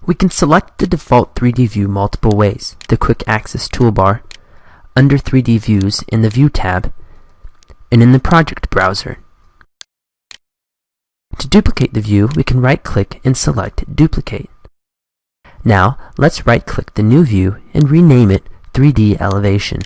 We can select the default 3D view multiple ways: the Quick Access toolbar, under 3D Views in the View tab, and in the Project browser. To duplicate the view, we can right-click and select Duplicate. Now, let's right-click the new view and rename it 3D Elevation.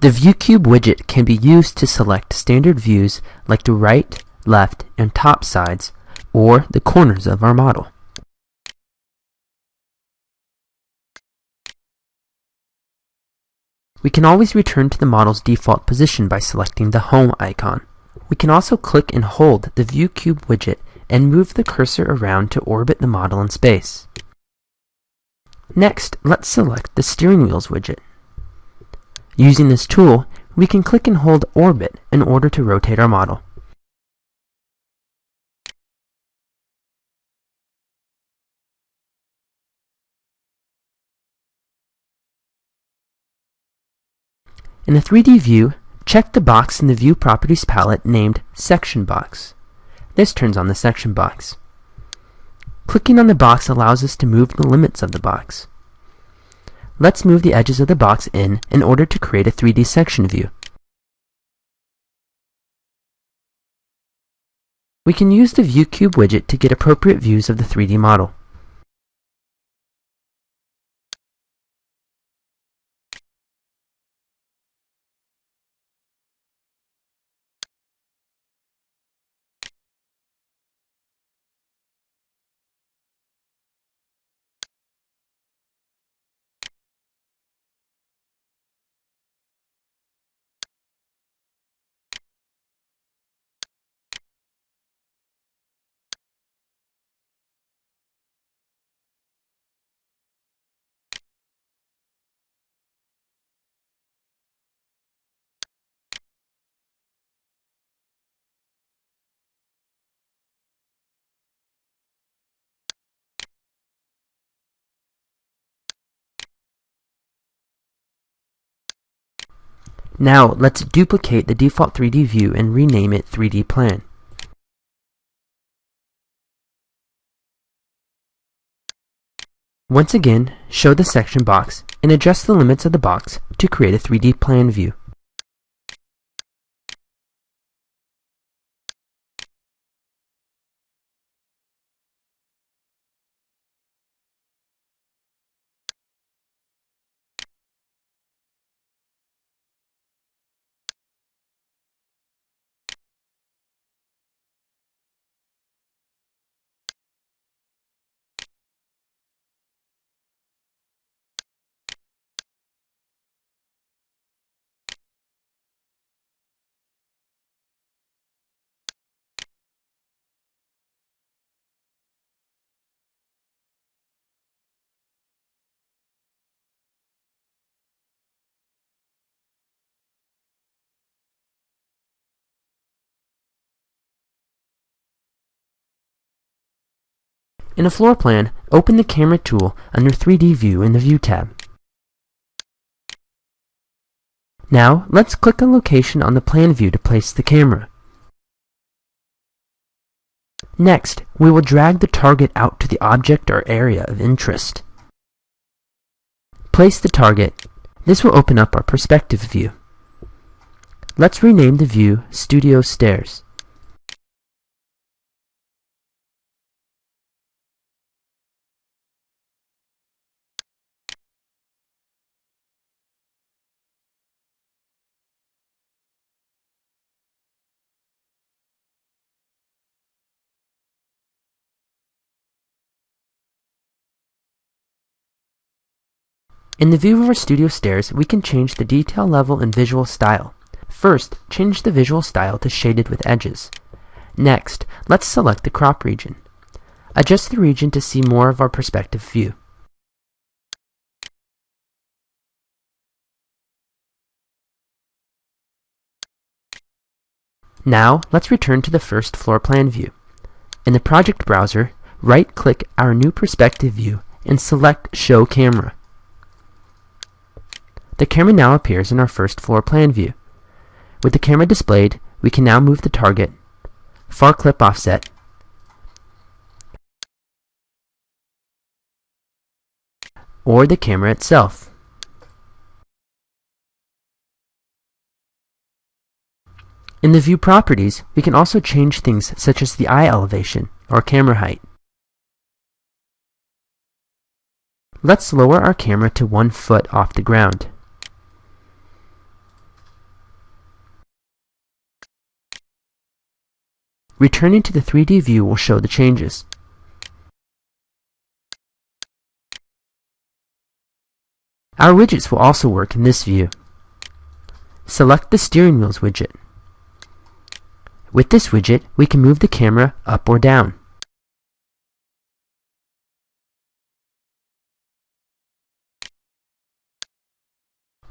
The ViewCube widget can be used to select standard views like the right, left, and top sides, or the corners of our model. We can always return to the model's default position by selecting the Home icon. We can also click and hold the ViewCube widget and move the cursor around to orbit the model in space. Next, let's select the Steering Wheels widget. Using this tool, we can click and hold Orbit in order to rotate our model. In a 3D view, check the box in the View Properties palette named Section Box. This turns on the section box. Clicking on the box allows us to move the limits of the box. Let's move the edges of the box in order to create a 3D section view. We can use the ViewCube widget to get appropriate views of the 3D model. Now, let's duplicate the default 3D view and rename it 3D Plan. Once again, show the section box and adjust the limits of the box to create a 3D plan view. In a floor plan, open the Camera tool under 3D View in the View tab. Now, let's click a location on the plan view to place the camera. Next, we will drag the target out to the object or area of interest. Place the target. This will open up our perspective view. Let's rename the view Studio Stairs. In the view of our studio stairs, we can change the detail level and visual style. First, change the visual style to shaded with edges. Next, let's select the crop region. Adjust the region to see more of our perspective view. Now, let's return to the first floor plan view. In the project browser, right-click our new perspective view and select Show Camera. The camera now appears in our first floor plan view. With the camera displayed, we can now move the target, far clip offset, or the camera itself. In the view properties, we can also change things such as the eye elevation or camera height. Let's lower our camera to 1 foot off the ground. Returning to the 3D view will show the changes. Our widgets will also work in this view. Select the steering wheels widget. With this widget, we can move the camera up or down.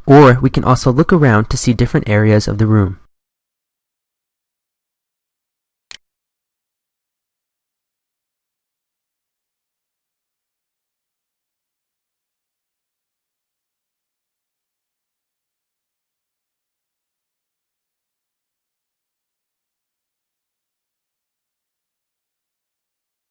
Or we can also look around to see different areas of the room.